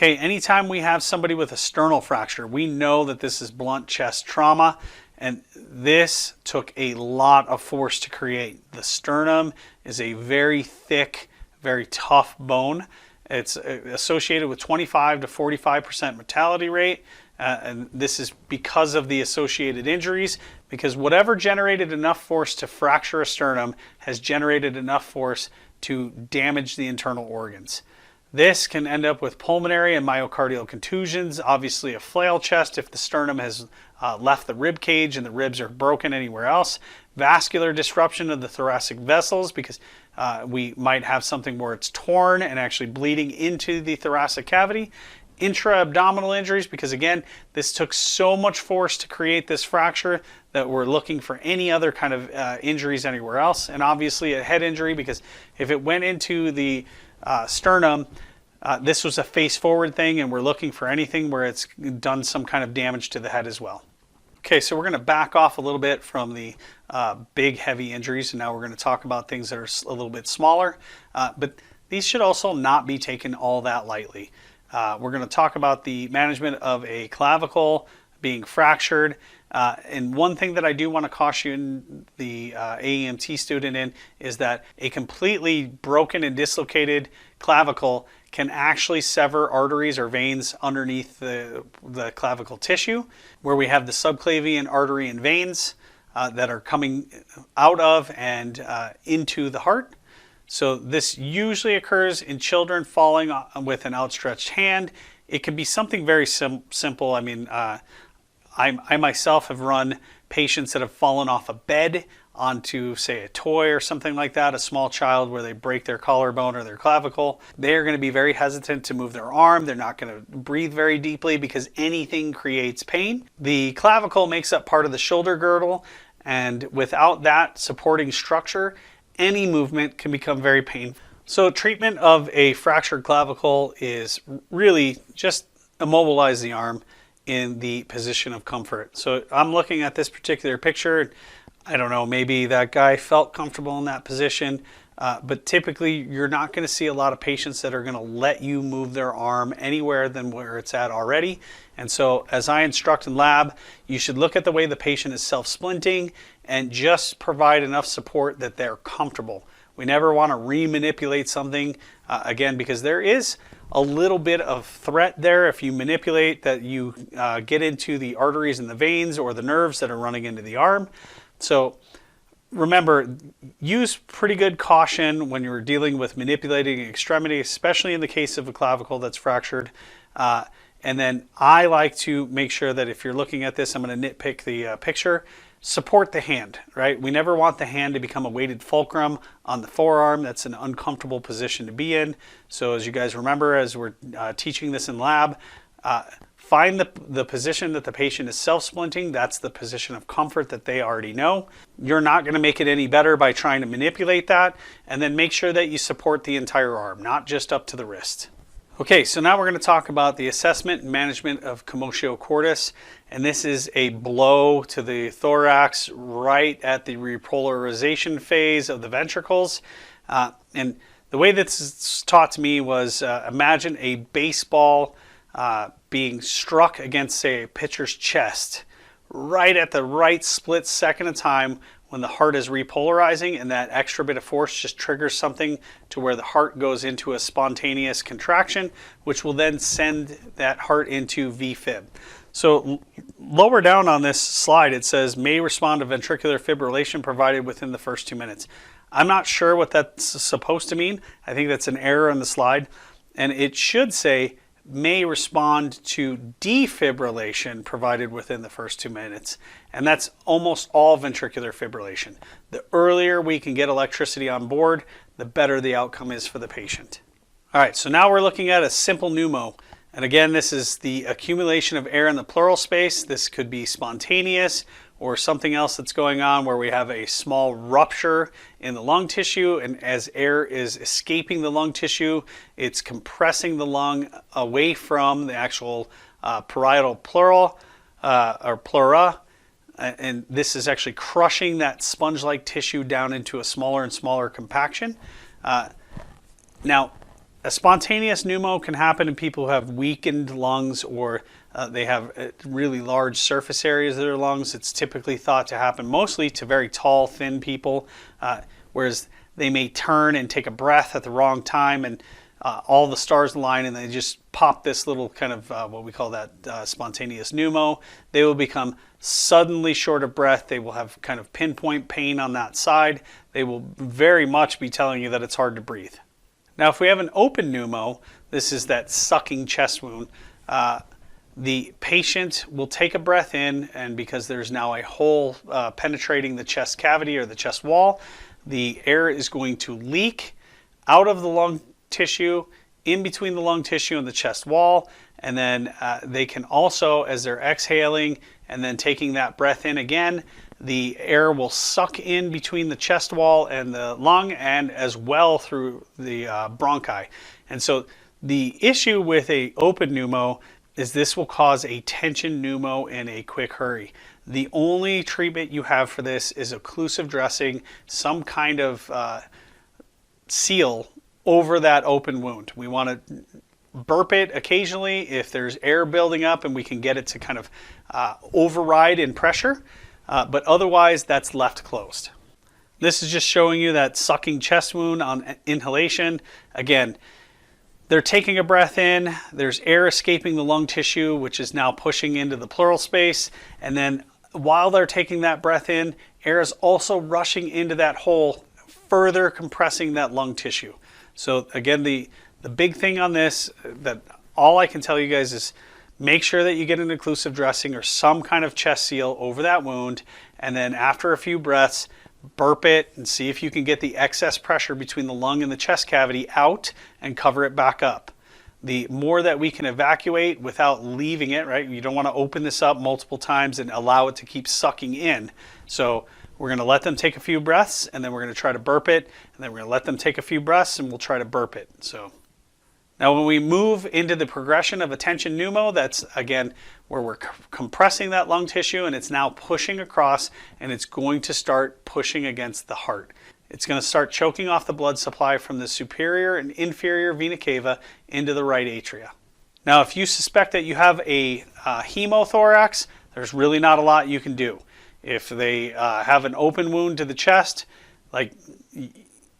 Okay, anytime we have somebody with a sternal fracture, we know that this is blunt chest trauma, and this took a lot of force to create. The sternum is a very thick, very tough bone. It's associated with 25 to 45% mortality rate, and this is because of the associated injuries, because whatever generated enough force to fracture a sternum has generated enough force to damage the internal organs. This can end up with pulmonary and myocardial contusions, obviously a flail chest if the sternum has left the rib cage and the ribs are broken anywhere else, vascular disruption of the thoracic vessels because we might have something where it's torn and actually bleeding into the thoracic cavity, intra-abdominal injuries because again, this took so much force to create this fracture that we're looking for any other kind of injuries anywhere else, and obviously a head injury because if it went into the sternum, this was a face forward thing and we're looking for anything where it's done some kind of damage to the head as well. Okay, so we're going to back off a little bit from the big heavy injuries and now we're going to talk about things that are a little bit smaller, but these should also not be taken all that lightly. We're going to talk about the management of a clavicle being fractured. And one thing that I do want to caution the AEMT student in is that a completely broken and dislocated clavicle can actually sever arteries or veins underneath the clavicle tissue, where we have the subclavian artery and veins that are coming out of and into the heart. So this usually occurs in children falling with an outstretched hand. It can be something very simple. I mean, I myself have run patients that have fallen off a bed onto, say, a toy or something like that, a small child where they break their collarbone or their clavicle. They're going to be very hesitant to move their arm. They're not going to breathe very deeply because anything creates pain. The clavicle makes up part of the shoulder girdle, and without that supporting structure, any movement can become very painful. So treatment of a fractured clavicle is really just immobilize the arm in the position of comfort. So I'm looking at this particular picture. I don't know, maybe that guy felt comfortable in that position, but typically you're not going to see a lot of patients that are going to let you move their arm anywhere than where it's at already. And so as I instruct in lab, you should look at the way the patient is self-splinting and just provide enough support that they're comfortable. We never want to re-manipulate something, again, because there is a little bit of threat there if you manipulate that you get into the arteries and the veins or the nerves that are running into the arm. So remember, use pretty good caution when you're dealing with manipulating an extremity, especially in the case of a clavicle that's fractured. And then I like to make sure that if you're looking at this, I'm going to nitpick the picture, support the hand, right? We never want the hand to become a weighted fulcrum on the forearm. That's an uncomfortable position to be in. So as you guys remember, as we're teaching this in lab, find the position that the patient is self-splinting. That's the position of comfort that they already know. You're not going to make it any better by trying to manipulate that. And then make sure that you support the entire arm, not just up to the wrist. Okay, so now we're going to talk about the assessment and management of commotio cordis, and this is a blow to the thorax right at the repolarization phase of the ventricles. And the way that's taught to me was imagine a baseball being struck against, say, a pitcher's chest right at the right split second of time when the heart is repolarizing, and that extra bit of force just triggers something to where the heart goes into a spontaneous contraction, which will then send that heart into VFib. So lower down on this slide, it says may respond to ventricular fibrillation provided within the first 2 minutes. I'm not sure what that's supposed to mean. I think that's an error in the slide, and it should say may respond to defibrillation provided within the first 2 minutes. And that's almost all ventricular fibrillation. The earlier we can get electricity on board, the better the outcome is for the patient. All right, so now we're looking at a simple pneumo. And again, this is the accumulation of air in the pleural space. This could be spontaneous or something else that's going on where we have a small rupture in the lung tissue, and as air is escaping the lung tissue, it's compressing the lung away from the actual parietal pleural or pleura, and this is actually crushing that sponge-like tissue down into a smaller and smaller compaction. Now, A spontaneous pneumo can happen in people who have weakened lungs, or they have really large surface areas of their lungs. It's typically thought to happen mostly to very tall, thin people, whereas they may turn and take a breath at the wrong time, and all the stars align and they just pop this little kind of what we call that spontaneous pneumo. They will become suddenly short of breath. They will have kind of pinpoint pain on that side. They will very much be telling you that it's hard to breathe. Now, if we have an open pneumo, this is that sucking chest wound. The patient will take a breath in, and because there's now a hole penetrating the chest cavity or the chest wall, the air is going to leak out of the lung tissue, in between the lung tissue and the chest wall, and then they can also, as they're exhaling and then taking that breath in again, the air will suck in between the chest wall and the lung, and as well through the bronchi. And so the issue with a open pneumo is this will cause a tension pneumo in a quick hurry. The only treatment you have for this is occlusive dressing, some kind of seal over that open wound. We want to burp it occasionally if there's air building up and we can get it to kind of override in pressure, but otherwise that's left closed. This is just showing you that sucking chest wound on inhalation. Again, they're taking a breath in, there's air escaping the lung tissue, which is now pushing into the pleural space, and then while they're taking that breath in, air is also rushing into that hole, further compressing that lung tissue. So again, the big thing on this, that all I can tell you guys is make sure that you get an occlusive dressing or some kind of chest seal over that wound, and then after a few breaths, burp it and see if you can get the excess pressure between the lung and the chest cavity out and cover it back up. The more that we can evacuate without leaving it, right? You don't want to open this up multiple times and allow it to keep sucking in. So we're going to let them take a few breaths, and then we're going to try to burp it, and then we're going to let them take a few breaths, and we'll try to burp it. So now when we move into the progression of a tension pneumo, that's again where we're compressing that lung tissue and it's now pushing across, and it's going to start pushing against the heart. It's going to start choking off the blood supply from the superior and inferior vena cava into the right atria. Now, if you suspect that you have a hemothorax, there's really not a lot you can do. If they have an open wound to the chest, like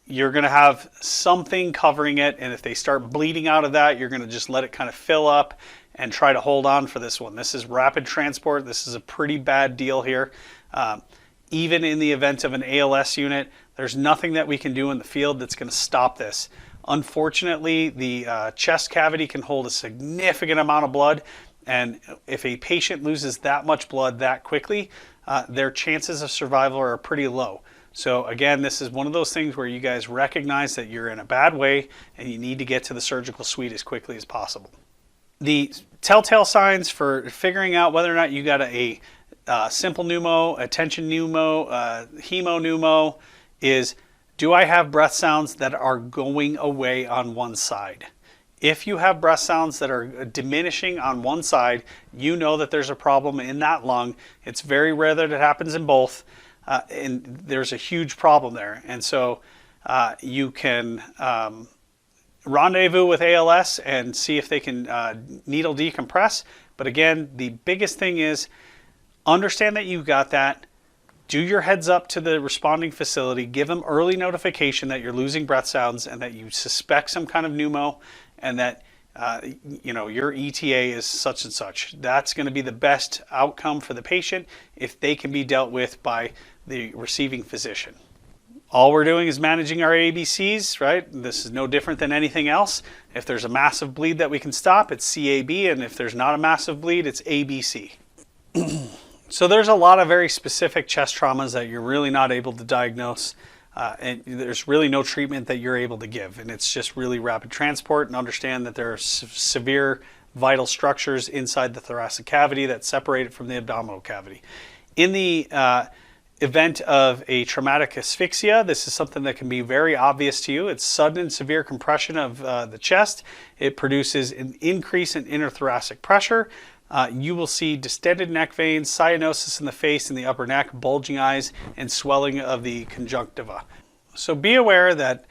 you're going to have something covering it, and if they start bleeding out of that, you're going to just let it kind of fill up and try to hold on for this one. This is rapid transport. This is a pretty bad deal here. Even in the event of an ALS unit, there's nothing that we can do in the field that's going to stop this. Unfortunately, the chest cavity can hold a significant amount of blood, and if a patient loses that much blood that quickly, their chances of survival are pretty low. So again, this is one of those things where you guys recognize that you're in a bad way and you need to get to the surgical suite as quickly as possible. The telltale signs for figuring out whether or not you got a simple pneumo, a tension pneumo, hemo pneumo is, do I have breath sounds that are going away on one side? If you have breath sounds that are diminishing on one side, you know that there's a problem in that lung. It's very rare that it happens in both, and there's a huge problem there. And so you can rendezvous with ALS and see if they can needle decompress. But again, the biggest thing is understand that you got that. Do your heads up to the responding facility. Give them early notification that you're losing breath sounds and that you suspect some kind of pneumo, and that your ETA is such and such. That's going to be the best outcome for the patient if they can be dealt with by the receiving physician. All we're doing is managing our ABCs, right? This is no different than anything else. If there's a massive bleed that we can stop, it's CAB, and if there's not a massive bleed, it's ABC. So there's a lot of very specific chest traumas that you're really not able to diagnose, and there's really no treatment that you're able to give, and it's just really rapid transport, and understand that there are severe vital structures inside the thoracic cavity that separate it from the abdominal cavity. In the event of a traumatic asphyxia, this is something that can be very obvious to you. It's sudden and severe compression of the chest. It produces an increase in interthoracic pressure. You will see distended neck veins, cyanosis in the face and the upper neck, bulging eyes, and swelling of the conjunctiva. So be aware that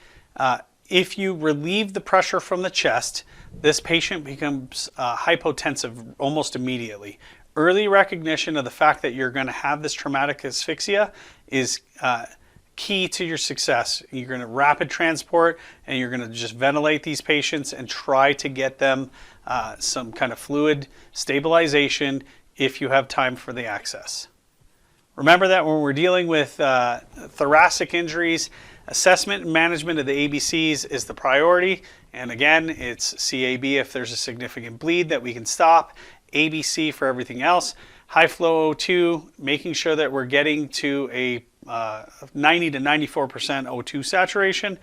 If you relieve the pressure from the chest, this patient becomes hypotensive almost immediately. Early recognition of the fact that you're going to have this traumatic asphyxia is key to your success. You're going to rapid transport and you're going to just ventilate these patients and try to get them some kind of fluid stabilization if you have time for the access. Remember that when we're dealing with thoracic injuries, assessment and management of the ABCs is the priority. And again, it's CAB if there's a significant bleed that we can stop, ABC for everything else. High flow O2, making sure that we're getting to a 90 to 94% O2 saturation.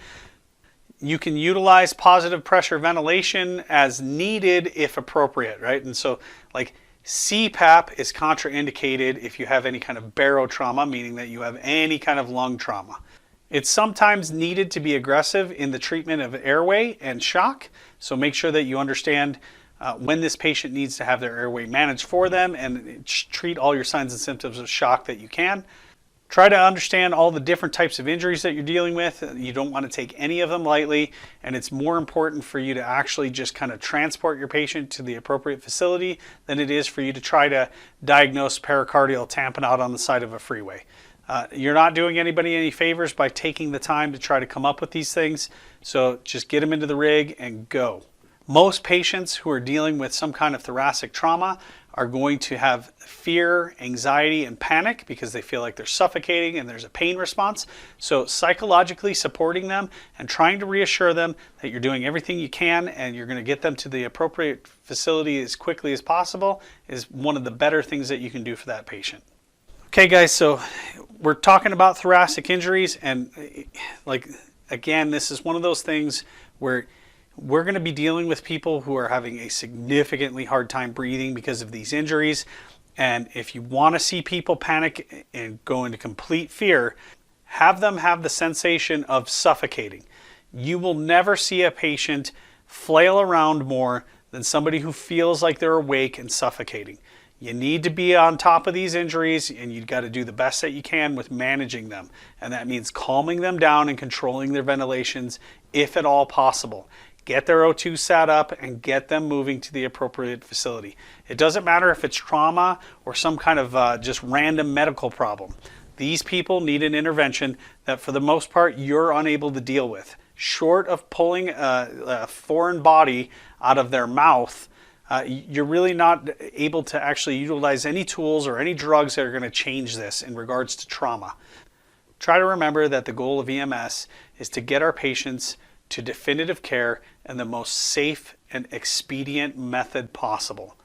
You can utilize positive pressure ventilation as needed if appropriate, right? And so like CPAP is contraindicated if you have any kind of barotrauma, meaning that you have any kind of lung trauma. It's sometimes needed to be aggressive in the treatment of airway and shock, so make sure that you understand when this patient needs to have their airway managed for them and treat all your signs and symptoms of shock that you can. Try to understand all the different types of injuries that you're dealing with. You don't want to take any of them lightly, and it's more important for you to actually just kind of transport your patient to the appropriate facility than it is for you to try to diagnose pericardial tamponade on the side of a freeway. You're not doing anybody any favors by taking the time to try to come up with these things, so just get them into the rig and go. Most patients who are dealing with some kind of thoracic trauma are going to have fear, anxiety, and panic because they feel like they're suffocating and there's a pain response. So psychologically supporting them and trying to reassure them that you're doing everything you can and you're going to get them to the appropriate facility as quickly as possible is one of the better things that you can do for that patient. Okay guys, so we're talking about thoracic injuries, and like again, this is one of those things where we're going to be dealing with people who are having a significantly hard time breathing because of these injuries. And if you want to see people panic and go into complete fear, have them have the sensation of suffocating. You will never see a patient flail around more than somebody who feels like they're awake and suffocating. You need to be on top of these injuries, and you've got to do the best that you can with managing them. And that means calming them down and controlling their ventilations if at all possible. Get their O2 sat up and get them moving to the appropriate facility. It doesn't matter if it's trauma or some kind of just random medical problem. These people need an intervention that for the most part you're unable to deal with. Short of pulling a foreign body out of their mouth, you're really not able to actually utilize any tools or any drugs that are going to change this in regards to trauma. Try to remember that the goal of EMS is to get our patients to definitive care in the most safe and expedient method possible.